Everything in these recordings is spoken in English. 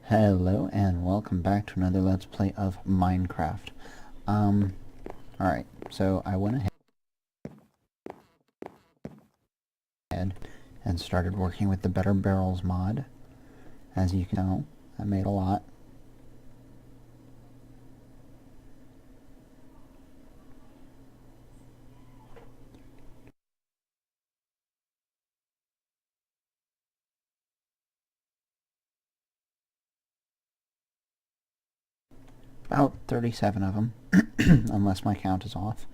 Hello and welcome back to another Let's Play of Minecraft. Alright, so I went ahead and started working with the Better Barrels mod. As you can know, I made a lot. About 37 of them, unless my count is off.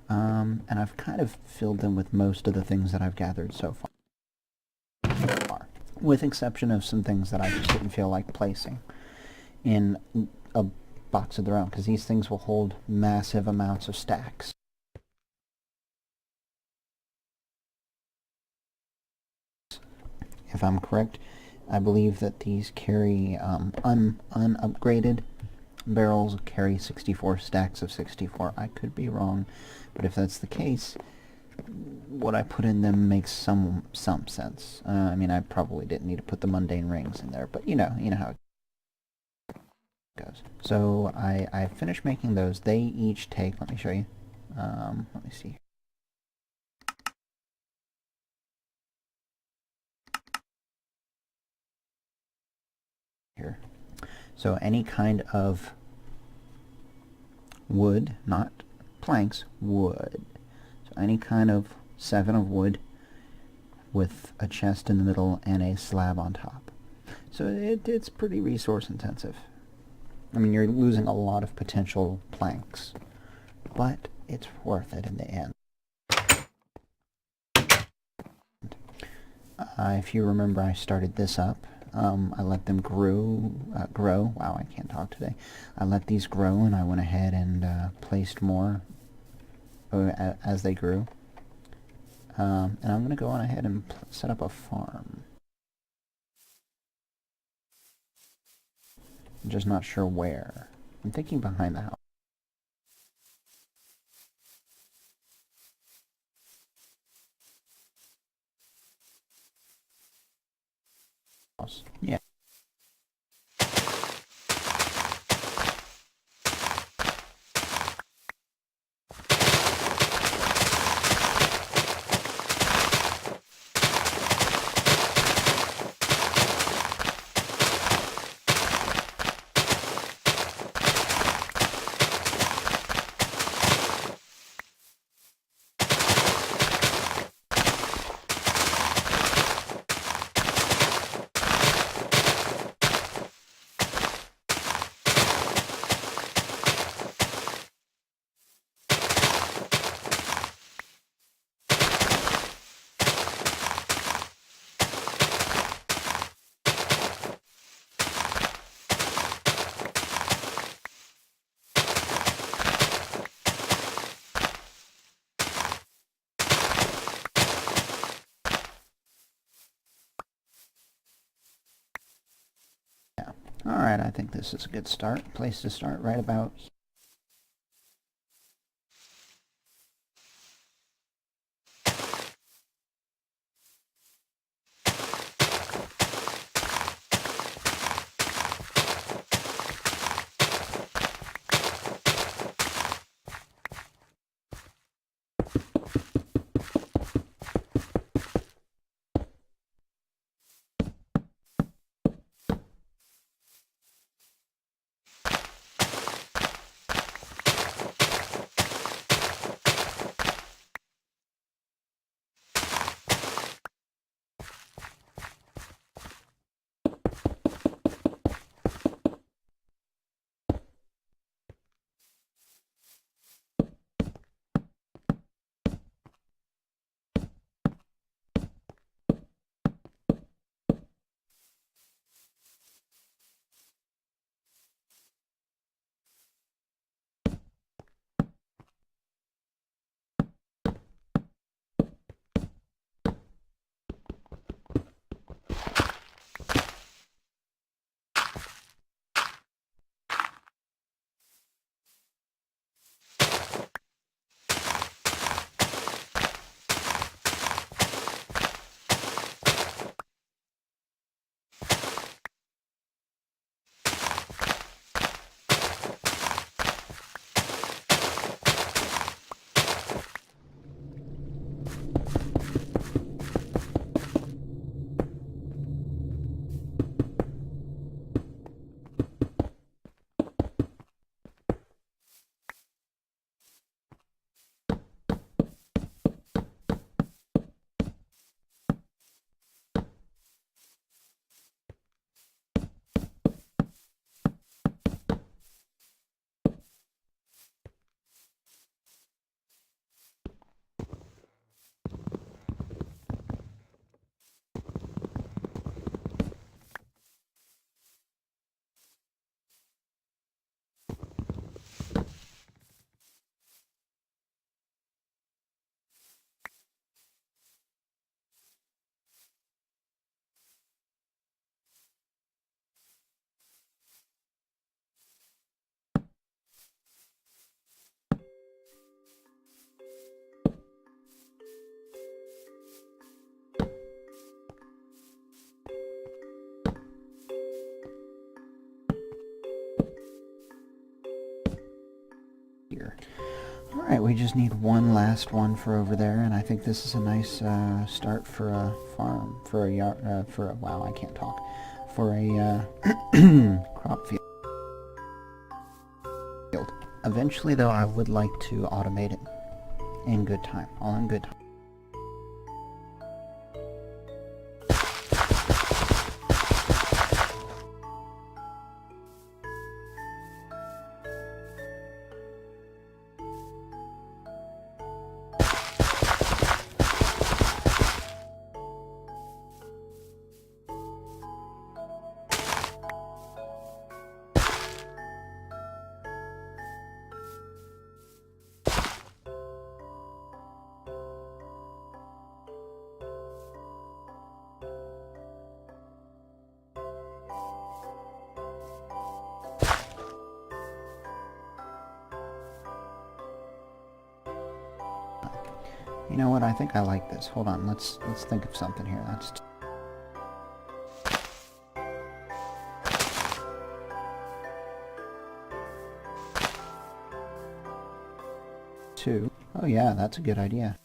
And I've kind of filled them with most of the things that I've gathered so far. With exception of some things that I just didn't feel like placing in a box of their own, because these things will hold massive amounts of stacks. If I'm correct, I believe that these carry unupgraded barrels carry 64 stacks of 64. I could be wrong, but if that's the case, what I put in them makes some sense. I mean, I probably didn't need to put the mundane rings in there, but you know how it goes. So I finished making those. They each take, let me show you. Let me see. Here. So any kind of wood, not planks, wood. So any kind of 7 of wood with a chest in the middle and a slab on top. So it's pretty resource intensive. I mean, you're losing a lot of potential planks, but it's worth it in the end. If you remember, I started this up. I let them grow. Wow, I can't talk today. I let these grow, and I went ahead and placed more as they grew. And I'm going to go on ahead and set up a farm. I'm just not sure where. I'm thinking behind the house. Yeah. Alright, I think this is a good place to start right about here. Alright, we just need one last one for over there, and I think this is a nice start for a farm, for a yard, wow, I can't talk, for a crop field. Eventually, though, I would like to automate it in good time, all in good time. You know what? I think I like this. Hold on. Let's think of something here. That's two. Oh yeah, that's a good idea.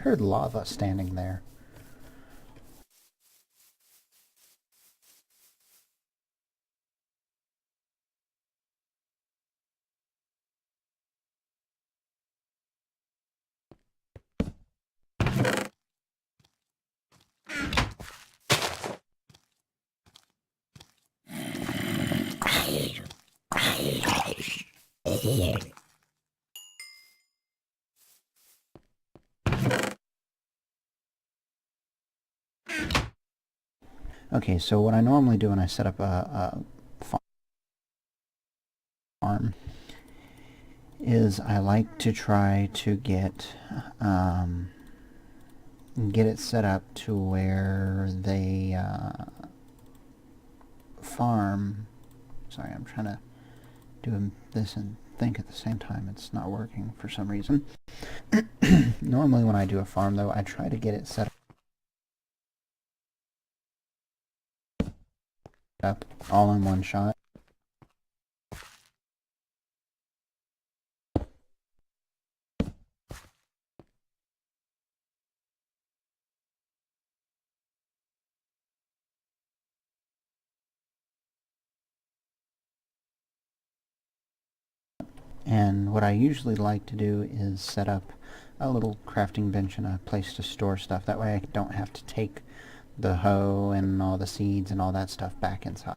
heard lava standing there. Okay, so what I normally do when I set up a farm is I like to try to get it set up to where they farm. Sorry, I'm trying to do this and think at the same time. It's not working for some reason. Normally when I do a farm, though, I try to get it set up all in one shot. And what I usually like to do is set up a little crafting bench and a place to store stuff. That way I don't have to take the hoe and all the seeds and all that stuff back inside.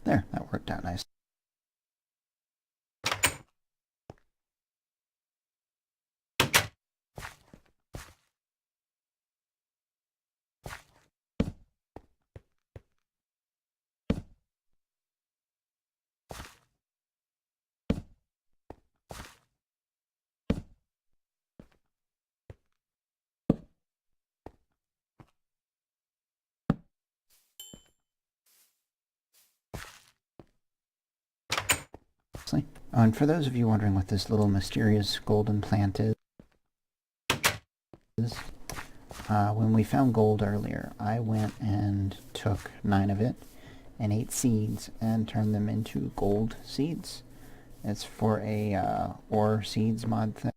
There, that worked out nice. And for those of you wondering what this little mysterious golden plant is, when we found gold earlier, I went and took 9 of it and 8 seeds and turned them into gold seeds. It's for a ore seeds mod thing.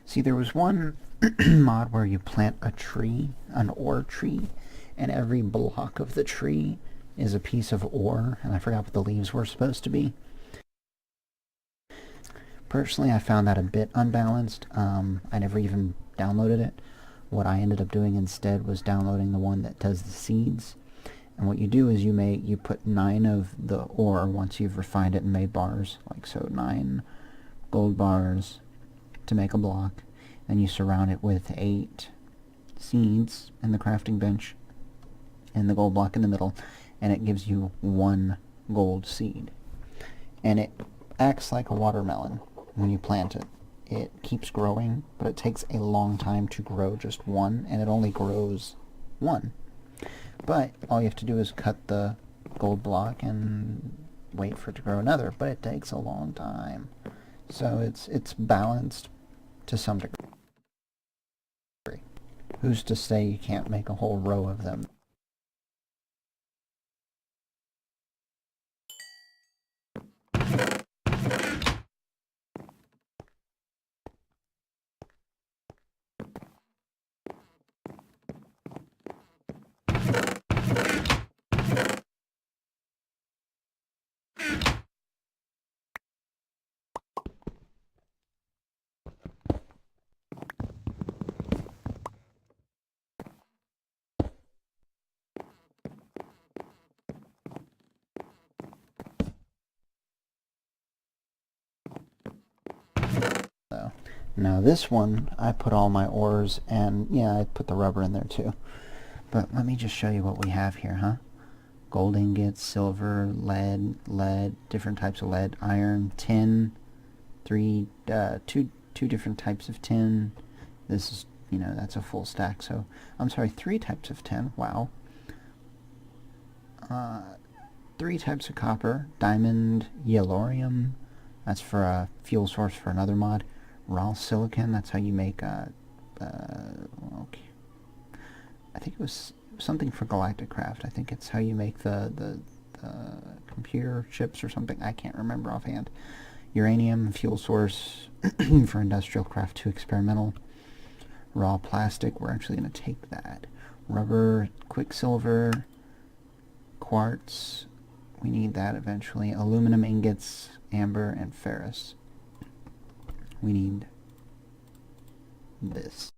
See, there was one mod where you plant a tree, an ore tree, and every block of the tree is a piece of ore, and I forgot what the leaves were supposed to be. Personally, I found that a bit unbalanced. I never even downloaded it. What I ended up doing instead was downloading the one that does the seeds. And what you do is you put 9 of the ore once you've refined it and made bars, like so, 9 gold bars to make a block. Then you surround it with 8 seeds in the crafting bench and the gold block in the middle, and it gives you 1 gold seed. And it acts like a watermelon when you plant it. It keeps growing, but it takes a long time to grow just 1, and it only grows 1. But all you have to do is cut the gold block and wait for it to grow another, but it takes a long time. So it's balanced to some degree. Who's to say you can't make a whole row of them? Now this one, I put all my ores, and yeah, I put the rubber in there too. But let me just show you what we have here, huh? gold ingots, silver, lead, different types of lead, iron, tin, two different types of tin. This is, that's a full stack. So, I'm sorry, 3 types of tin. Wow. 3 types of copper, diamond, yellorium. That's for a fuel source for another mod. Raw silicon. That's how you make okay. I think it was something for Galacticraft. I think it's how you make the computer chips or something. I can't remember offhand. Uranium, fuel source for Industrial Craft 2 experimental. Raw plastic, we're actually going to take that. Rubber, quicksilver, quartz, we need that eventually. Aluminum ingots, amber, and ferrous. We need this.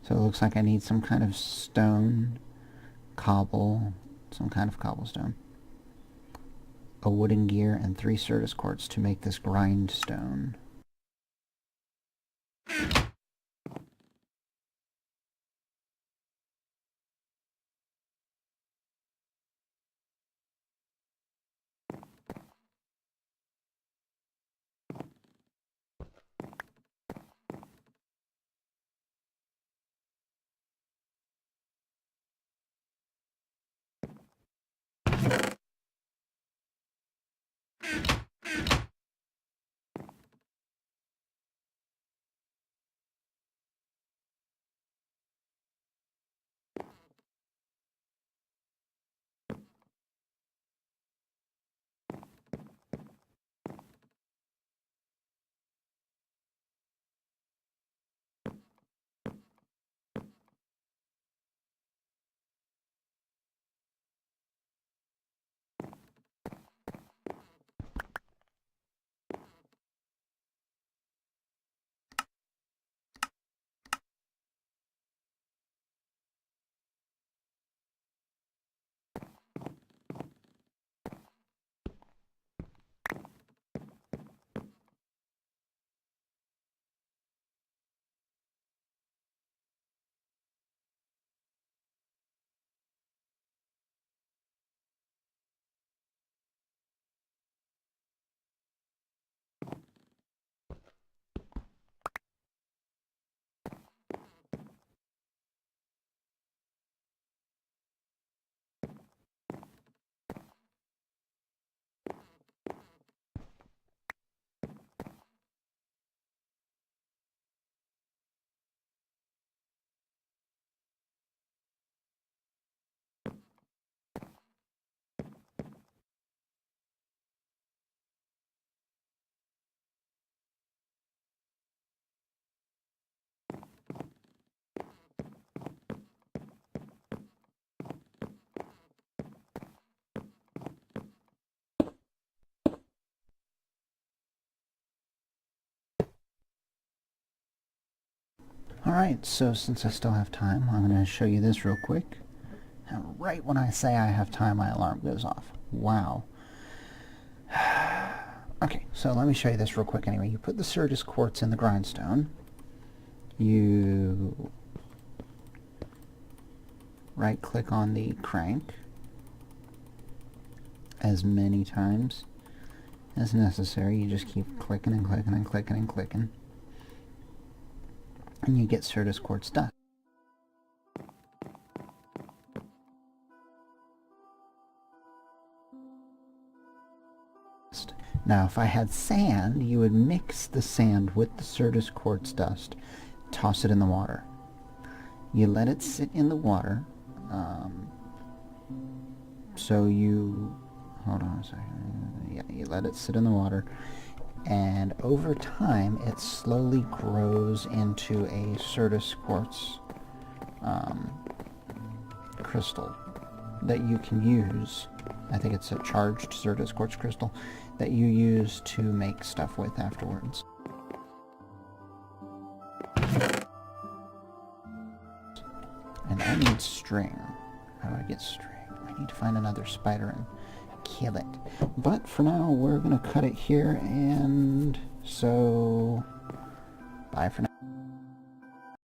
So it looks like I need some kind of stone, cobble, some kind of cobblestone, a wooden gear, and 3 Certus quartz to make this grindstone. Alright, so since I still have time, I'm going to show you this real quick. And right when I say I have time, my alarm goes off. Wow. Okay, so let me show you this real quick anyway. You put the Certus quartz in the grindstone. You right-click on the crank as many times as necessary. You just keep clicking and clicking and clicking and clicking. And you get Certus quartz dust. Now, if I had sand, you would mix the sand with the Certus quartz dust, toss it in the water. You let it sit in the water, so you, hold on a second, yeah, you let it sit in the water, and over time it slowly grows into a Certus quartz crystal that you can use. I think it's a charged Certus quartz crystal that you use to make stuff with afterwards. And I need string. How do I get string? I need to find another spider and kill it. But for now, we're going to cut it here, and so bye for now.